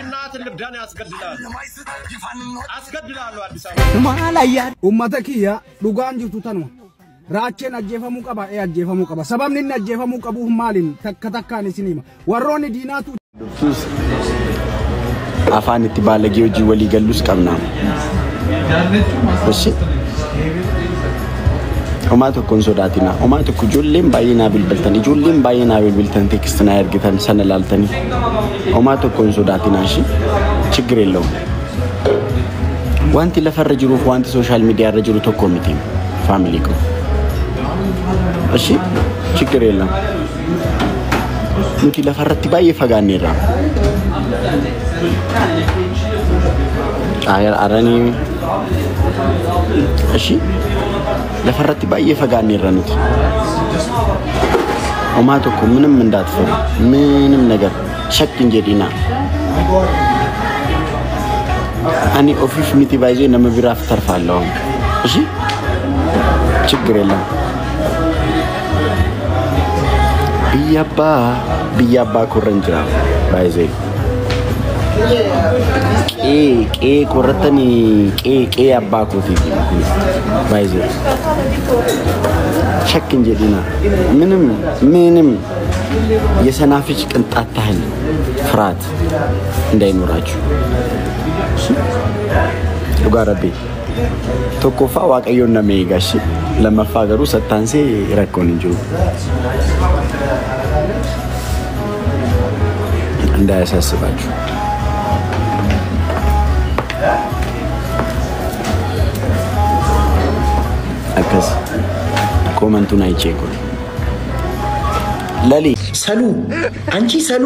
እናት ልብዳን ያስገድላሉ አዲስ አበባ ማላያ ኡመተኪያ ዱጋን ጅቱ ተኑ ራቼን አጀፈሙ ቀባ አጀፈሙ ቀባ ሰበብን አጀፈሙ ቀቡ ማሊን ተከተካኒ ሲኒማ ወሮኒ ዲናቱ ዱፍቱስ አፋን ኢትባለጊው ጂ ወሊ ገሉስ ቀምና እሺ ኦማቶ ኮንሶዳቲና ኦማቶ ኩጆሌም ባይና ቢልበልተን ጆሌም ባይና ቢልበልተን ቴክስትና ያርግተን ሰነላልተን ኦማቶ ኮንሶዳቲና እሺ ችግር የለውም ዋንቲ ለፈረጅሩ ዋንቲ ሶሻል ሚዲያ ረጅሩ ተኮሚቲ ፋሚሊ ኮ እሺ ችግር የለም ሙቲ ለፈረቲ ባይ ፈጋኔራ አየር አራኒ እሺ ለፈረቲ ባይ ፈጋኔራኑት ኦማቶ ኮ ምንም እንዳትፈሩ ምንም ነገር ሸክ እንጀዲና አኒ ኦፊስ ሚቲ ባይዞ ነመብራፍ ተርፋለሁ እሺ ችግር የለም ቢያባ ኮረንጅራ ባይዞ ቄ ኮረተኒ ቄ አባ ኮቲ ባይዞ ሸክ እንጀዲና ምንም የሰናፍጭ ቅንጣት ታህል ፍራት እንዳይኖራችሁ ዱጋረቢ ተቆፋ ዋቀዮና ሜጋሽ ለማፋገሩ ሰታንሴ ረኮን እንጂ እንዳያሳስባችሁ አከስ ኮመንቱን አይቼኮ ለሊ ሰሉ አንቺ ሰሉ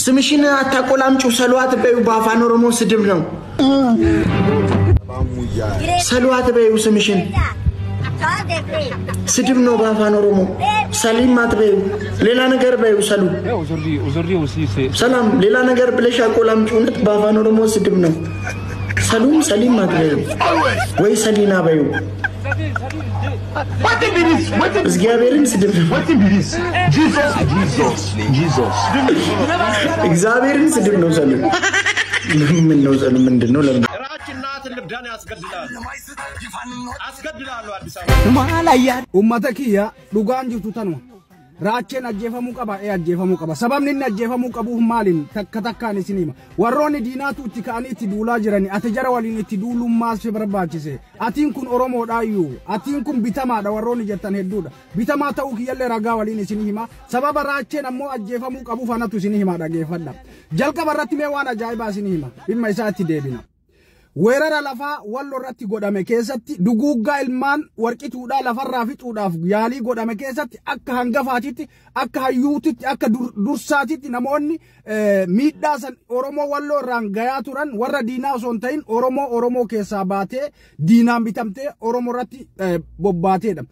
ስምሽን አታቆላምጩ ሰሉ አትበዩ ባፋን ኦሮሞ ስድብ ነው ሰሉ አትበዩ ስምሽን ስድብ ነው ባፋን ኦሮሞ ሰሊም አትበዩ ሌላ ነገር በዩ ሰሉ ሰላም ሌላ ነገር ብለሽ አቆላምጩነት ባፋን ኦሮሞ ስድብ ነው ሰሊም አትበዩ ወይ ሰሊና በዩ What is this? እግዚአብሔርን ስድብ ነው What is this? Jesus. እግዚአብሔርን ስድብ ነው ሰሉ ምን ነው ሰሉ ምንድነው ለምን እናት ልብዳን ያስገድላሉ አዲስ አበባ ማላያ ኡመተኪያ ዱጋን ጅቱ ተኑ ራቼን አጀፈሙ ቀባ አጀፈሙ ቀባ ሰበብን አጀፈሙ ቀቡ ማሊን ተከተካኒ ሲኒማ ወሮኒ ዲናቱ ኢትካኒ ኢትዱላ ጅራኒ አተጀራ ወሊን ኢትዱሉ ማስ በረባችሴ አቲን ኩን ኦሮሞ ዳዩ አቲን ኩን ቢተማ ዳ ወሮኒ ጀተን ሄዱዳ ቢተማ ታው kiyalle raga walin sinihima sababa rachen ammo ajefamu qabu fanatu sinihima dageefadda jalqa barratti me wana ajaiba sinihima dhimma isaatti deebina weerara lafa wallo ratti godame keessatti duguugga ilmaan warqituudha lafarraa fixuudhaaf yaalii godame keessatti akka hangafaatitti akka hayyuutitti akka dursaatitti namoonni miidhaasan oromoo wallo irraan gayaa turan warra diinaa osoo hin ta'in oromoo keessaa baatee diinaan bitamtee oromoo irratti bobbaateedha.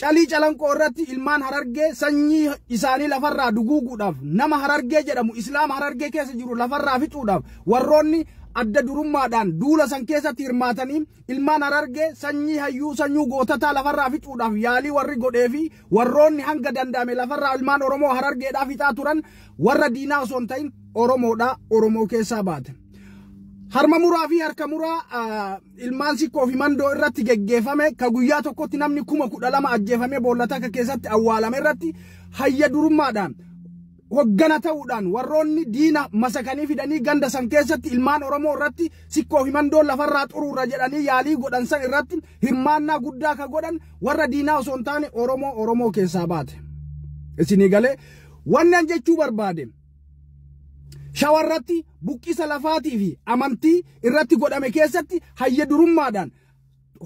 Calii calanqoo irratti ilmaan harargee sanyii isaanii lafarraa duguuguudhaaf nama harargee jedhamu islaam harargee keessa jiru lafarraa fixuudhaaf warroonni adda durummaadhaan duula san keessatti hirmaatanii ilmaan harargee sanyii hayyuu sanyuu gootataa lafarraa fixuudhaaf yaalii warri godheefi warroonni hanga danda'ame lafarraa ilmaan oromoo harargeedhaaf fixaa turan warra diinaa osoo hin ta'in oromoo keessaa baate. Harma muraa fi harka muraa ilmaan sikkoo fi mandoo irratti geggeeffame ka guyyaa tokkotti namni 12,000 ajjeefame boollata keessatti awwaalame irratti hayya durummaadhaan hoggana ta'uudhaan warroonni diina masakanii fidanii ganda san keessatti ilmaan oromoo irratti sikkoo fi mandoo lafarraa xuruurra jedhanii yaalii godhan san irratti hirmaannaa guddaa ka godhan warra diinaa osoo hin taane oromoo keessaa baate. Isinii galee wanni an jechuu barbaade shawarratti buqqisa lafaatii fi amantii irratti godhame keessatti hayya durummaadhaan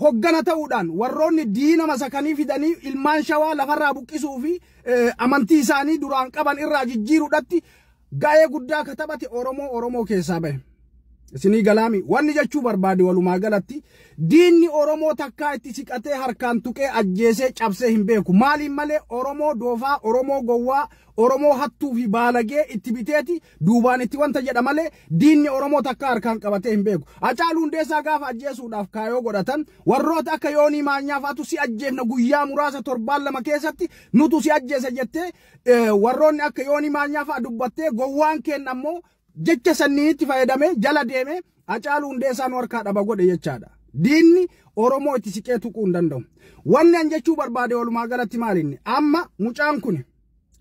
hoggana ta'uudhaan warroonni diina masakanii fidanii ilmaan shawaa lafarraa buqqisuu fi amantii isaanii duraan qaban irraa jijjiiruudhaatti ga'ee guddaa ka taphate oromoo keessaa bahe. Isinii galaami wanni jechuu barbaade walumaa galatti diinni oromoo takkaa itti siqatee harkaan tuqee ajjeesee cabsee hin beeku maaliin malee oromoo doofaa oromoo gowwaa oromoo hattuu fi baalagee itti biteeti duubaan itti wanta jedha malee diinni oromoo takkaa harkaan qabatee hin beeku Hacaaluu Hundeessaa gaafa ajjeesuudhaaf kaayoo godhatan warroota akka Yoonii Maanyaa faatu si ajjeefna guyyaa muraasa torbaan lama keessatti nutu si ajjeesa jettee warroonni akka Yoonii Maanyaa faa dubbattee gowwaan kenna ammoo jecha sanniitti fayyadamee jala deemee Hacaaluu Hundeessaa harkaa dhaba godhe jechaadha. Diinni Oromoo itti siqee tuquu hin danda'u. Wanni an jechuu barbaade walumaa galatti maalinni amma mucaan kun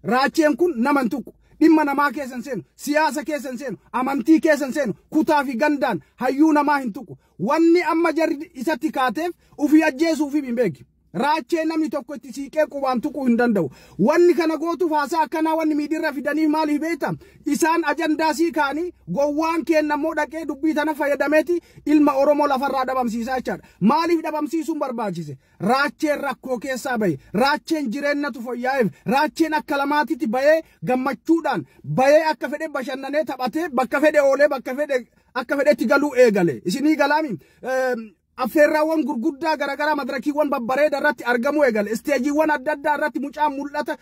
raacheen kun naman tuqu dhimma namaa keessan seenu siyaasa keessan seenu amantii keessan seenu kutaa fi gandaan hayyuu namaa hin tuqu. Wanni amma jarri isatti kaateef ufii ajjeesuu fi hin beeki. Raachee namni tokko itti siiqee qubaan tuquu hin danda'u. Wanni kana gootuuf haasaa akkanaa wanni miidiirra fidanii maaliif beekta? Isaan ajandaasii kaanii gowwaan kennammoo dhaqee dubbii tana fayyadameeti ilma Oromoo lafarraa dhabamsiisaa jechaadha. Maaliif dhabamsiisuun barbaachise? Raacheen rakkoo keessaa bahe, raacheen jireenyatu fooyya'eef, raacheen akka lamaatitti bahee gammachuudhaan bahee akka fedhe bashannanee taphatee bakka fedhe oolee bakka fedhe akka fedhetti galuu eegale. Isinii galaami affeerraawwan gurguddaa garagaraa madarakiiwwan babbareeda irratti argamuu eegale. Isteejiiwwan adda addaa irratti mucaan mul'ata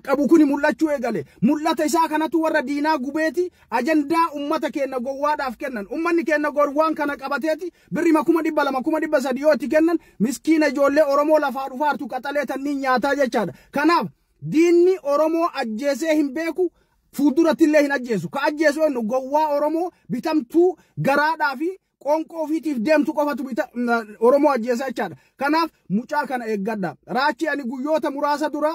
qabu kuni mul'achuu eegale. Mul'ata isaa kanatu warra diinaa gubeeti ajandaa ummata keenya gowwaadhaaf kennan. Ummanni keenya gowwaan kana qabateeti birri 200,000 2,300 yoo itti kennan miskiina ijoollee Oromoo lafaa dhufaartu qaxalee tanniin nyaataa jechaadha. Kanaaf diinni Oromoo ajjeesee hin beeku. Fuulduratti illee hin ajjeesu. Ka ajjeesu eenyu gowwaa Oromoo bitamtuu garaadhaa fi qonqoo ofiitiif deemtu qofatu Oromoo ajjeesaa jechaadha. Kanaaf mucaa kana eeggadha. Raachi ani guyyoota muraasa dura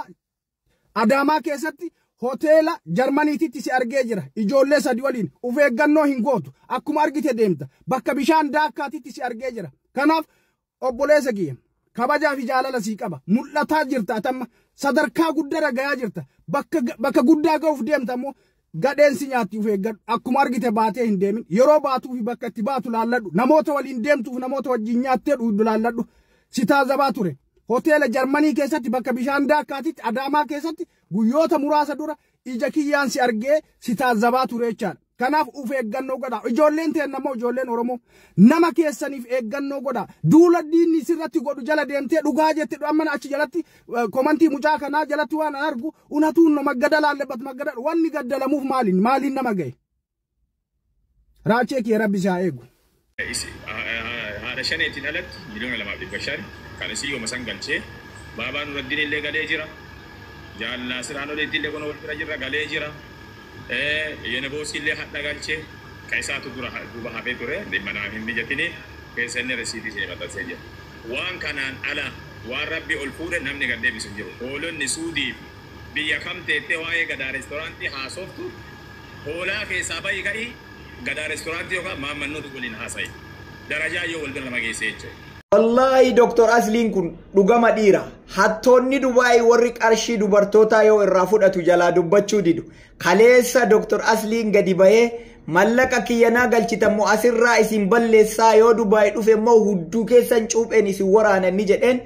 Adaamaa keessatti hoteela Jarmaniititti si argee jira. Ijoollee 3 waliin uf eeggannoo hin gootu. Akkuma argite deemta. Bakka bishaan daakkaatitti si argee jira. Kanaaf obboleessa kiyya kabajaa fi jaalala sii qaba. Mul'ataa jirta atamma sadarkaa guddaa gayaa jirta. Bakka guddaa ga'uuf deemta ammoo gadheensi nyaatti uf eeggadhu. Akkuma argite baatee hin deemin. Yeroo baatuu fi bakka itti baatu laalladhu. Namoota waliin deemtuuf namoota wajjin nyaattee dhuudhu laalladhu. Si taazabaa ture. Hoteela Jarmanii keessatti bakka bishaan daakkaatitti Adaamaa keessatti guyyoota muraasa dura ija kiyyaan si argee si taazabaa ture jechaadha. Kanaaf uf eeggannoo godhaa. Ijoolleen teenya ammoo ijoolleen Oromoo nama keessaniif eeggannoo godhaa. Duula diinni sirratti godhu jala deemtee dhugaa jette amma achi jalatti komantii mucaa kanaa jalatti waan argu unatuun no maggada laallebat maggada wanni gaddalamuuf maaliin nama gahe. Raachee kee rabbi isaa eegu. Haadha shaneetiin alatti miliyoona 2,500 kan isii yooma san galchee baabaan Nuraddiin illee galee jira. Jaallaa Siraanoleetti illee kuna wal bira jirra galee jira. Yena boosi illee hadha galchee ka isaatu dura duuba hafee ture dhimma naaf hin mijatine keessa inni resiitii ishee maxxansee jira. Waan kanaan ala waan rabbi ol fuudhe namni gad deebisu hin jiru. Hoolonni Suudiif biyya kam teettee waa'ee gadaa reestooraantii haasoftu hoolaa keessaa bahi ka'ii gadaa reestooraantii yookaan maammannoota waliin haasa'i. Darajaa yoo wal bira nama geessee jechuudha. Wallahi Dr. Asliin kun dhugama dhiira. Hattoonni Dubaay warri qarshii dubartootaa yoo irraa fudhatu jalaa dubbachuu didu. Kaleessa Dr. Asliin gadi bahee mallaqa kiyyanaa galchitammoo asirraa isin balleessaa yoo Dubaay dhufe immoo hudduu keessan cuupheen isin waraananni jedheen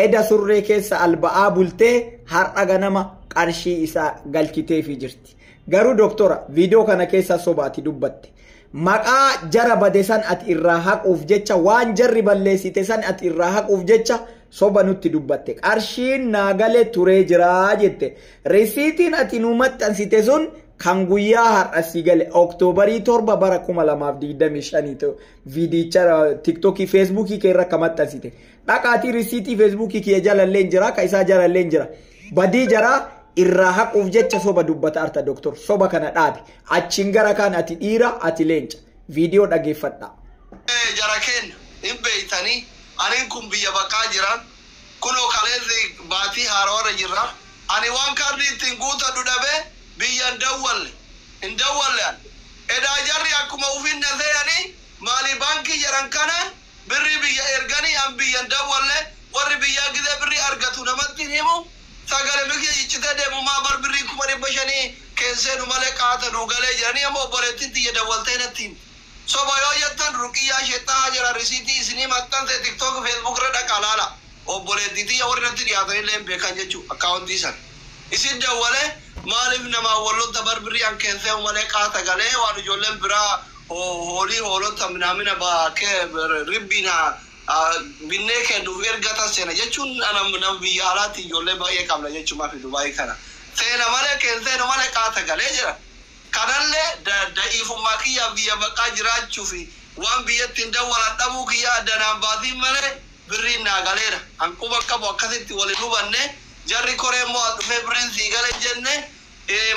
eda surree keessa alba'aa bultee har'a ganama qarshii isaa galchiteefii jirti. Garuu doktora viidiyoo kana keessa sobaati dubbatte. Maqaa jara bade san ati irraa haquuf jecha waan jarri balleessite san ati irraa haquuf jecha soba nutti dubbatte. Qarshiin naagale turee jira jette. Risiitiin ati nu maxxansite sun kan guyyaa har'asii gale Oktoobarii 7 bara 2025 viidicha TikTokii Facebookii kee irra maxxansite. Dhaqaatii risiitii Facebookii kee jalallee jira ka isaa jalallee jira. Badii jara irraa haquuf jecha soba dubbata arta doktor soba kana dhaabi achiin gara kan ati dhiira ati leenca viidiyoo dhageeffadha. Jara keenya hin beeytanii ani kun biyya baqaa jiran kunoo kaleessi baatii haarawara jirra ani waan kaardi ittiin guutadhu dhabee biyya hin dawwalle edaa jarri akkuma ufin naseeyanii maali baankii jiran kanaan birri biyya erganii an biyya hin dawwalle warri biyyaa gizee birri argatu namatti himu sagale miki ichite deemu maabar birrii 500 keesseenu malee qaata dhugalee jiranii amma obboleettiin xiyya dawwaltee nattiin soba yoo jettan ruqiyyaa sheexaa jira risiitii isinii maxxanse tiktok facebook irra dhaqa laala obboleettii xiyya warri natti dhiyaatan illee hin beekan jechuu akkaawuntii san isin dawwalee maaliif namaa wallota barbirrii an keessee malee qaata galee waan ijoolleen biraa hoolii hoolota minaamina baakee ribbiina binnee kennuuf ergatan seena jechuun nam biyya alaatti ijoollee baay'ee qabna jechuudha fi Dubaay kana seena malee keesseenu malee qaata galee jira kanallee da'iifummaa kiyyaa biyya baqaa jiraachuu fi waan biyyatti hin dawwalan dhabuu kiyyaa addanaan baatiin malee birriin naa galeera hanquba qabu akkasitti waliin hubanne jarri koree immoo dhufee birriin sii gale jenne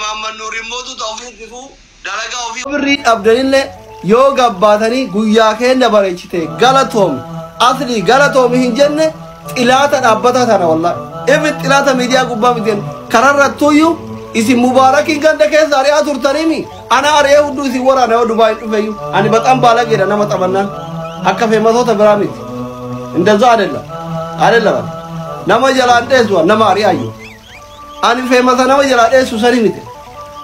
maamman nuurimmootu ta'uufiitifu dalagaa ofii birrii dhabdanillee yoo gabbaatanii guyyaa keenya bareechite galatoomi asli galatoomi hin jenne xilaata dhaabbata tana wallahi even xilaata miidiyaa gubbaa miten kararrattuyyuu isin mubaarakiin ganda keessa ari'aa turtaniimi ana ari'ee hudduu isin waraana yoo Dubaay dhufeyyuu ani baxaan baalageedha nama xabannaan akka feematoota biraa miti እንደዛ አይደለም nama jalaan dheessu nama ari'aayyuu ani feemata nama jalaa dheessu sanii miti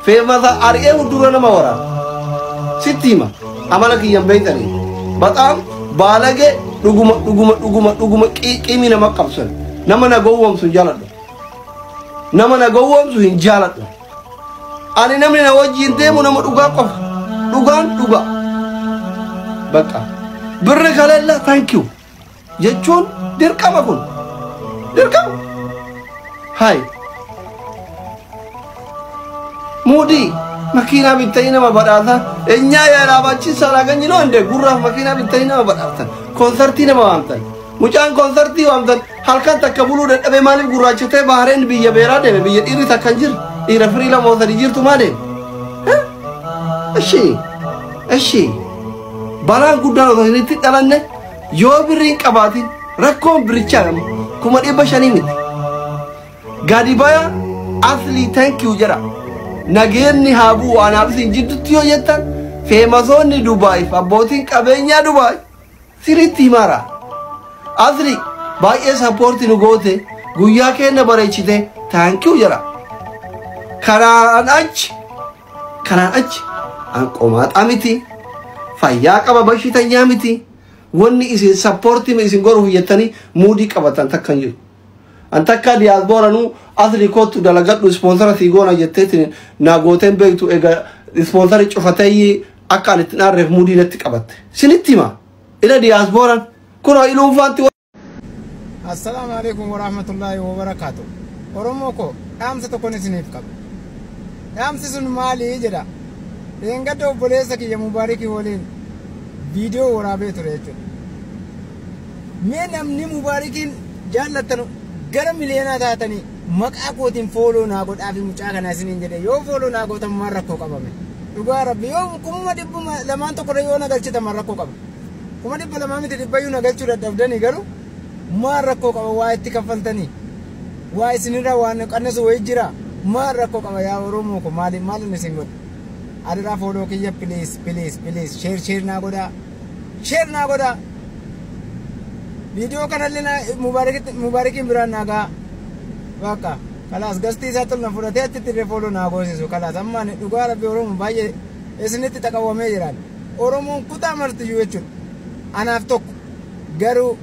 feemata ari'ee huddura nama waraana sitti hima amala kiyyan beeytanii baxaan baalage dhuguma qiimii nama qabsan nama na gowwomsu hin jaaladhu nama na gowwomsu hin jaaladhu ani namni na wajjiin deemu nama dhugaa qofa dhugaa bakka birri kaleella thank you jechuun dirqama kun dirqama hai mudi makina bittanii nama badhaasa enyaa yaadaabachiisa laganyii noo inde gurraaf makina bittanii nama badhaasa konsertii nama waamtan mucaan konsertii waamtan halkan takka buluu dadhabee maaliif gurraachitee bahareen biyya beeraa deeme biyya dhiirri takka hin jiru dhiira firii lama osadi jirtu maa deeme እሺ balaan guddaan osoo isinitti dhalanne yoo birriin qabaatin rakkoon birichaa nama 500 miti gadi baya asli thank you jedha nageenni haa bu'u anaaf isin jidduutti yoo jettan feemasoonni Dubaay fi abbootiin qabeenyaa Dubaay siritti himara asli baay'ee sappoortii nu goote guyyaa keenya bareechite thank you jedha karaan achi an qomaata miti fayyaa qaba bashitanyaa miti wanni isin sappoortii isin goruuf jettanii muudii qabatan takkan jiru an takka diyaasbooranu asli kootu dalagadhu ispoonsara siigoona jetteetiin naa gooteen beektu egaa ispoonsari cufatee akka ani itti dhaarreef muudii natti qabatte sinitti hima ila diyaasbooran kunoo iluunfaanti. Assalamu alaikum warahmatullahi wabarakatuh. Oromoo ko dhaamsa tokkoon isiniif qaba. Dhaamsi sun maali jedha. Engadda obboleessa kiyya Mubaarikii waliin viidiyoo waraabee ture jechuudha. Mee namni Mubaarikiin jaallattan gara miliyoonaa taatanii maqaa kootiin fooloo naa godhaa fi mucaa kana isiniin jedhe yoo fooloo naa gootan maal rakkoo qabame. Dhugaa rabbi yoo 200 tokko yoo na galchita maal rakkoo qaba. 200 miti dhibbayyuu na galchuu dadhabdanii garuu maal rakkoo qaba waa itti kaffaltanii waa isinirra waan qannesu wayii jira maal rakkoo qaba yaa Oromoo ko maal isin godha. Adara follow kiya please share na goda video kanalina mubarakin biran naga waka kalas gasti satul na furate atti follow na go sesu kalas amma ne dugara be Oromo baye esinitti taqawame jiran Oromo kuta marti yuechu anaf tok garu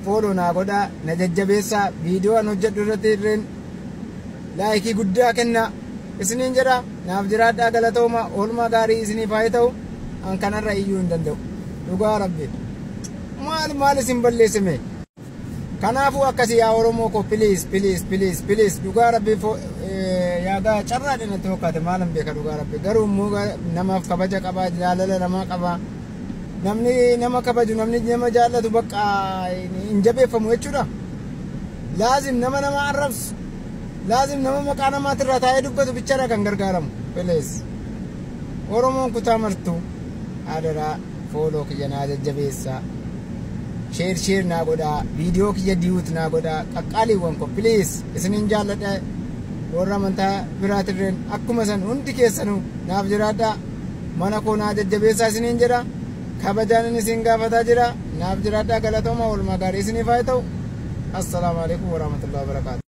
follow na goda na jajjabeessa video an hojjedhu irratti irreen like guddaa kenna isinin jira naaf jiraadhaa galatooma oolmaa gaarii isinii faayee ta'u an kanarra iyyuu hin danda'u dhugaa rabbi maal isin balleessime kanaafuu akkasii yaa Oromoo ko please dhugaa rabbi yaagaa carraa dhinatti hokkaate maalan beeka dhugaa rabbi garuu immoo namaaf kabaja qabaa jaalala namaa qabaa namni nama kabaju namni nama jaallatu bakka hin jabeeffamu jechuudha laazim nama arrabsu لازم نما مكانا ما ترى دبته بيشارة كان غرغارم بليز Oromoon kutaa martuu adara follow kiyya naa jajjabeessa share naa godhaa video kiyya diiwut naa godhaa qaqqaaliiwwan ko please isinin jaalladha warra amantaa biraatirreen akkuma san hundi keessanuu naaf jiraadhaa mana koo naa jajjabeessaa isinin jedha kabajaan isin gaafataa jira naaf jiraadhaa galatooma oolmaa gaarii isiniif haa ta'u. Assalaamu alaikum warahmatullahi wabarakatuh.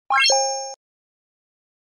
What?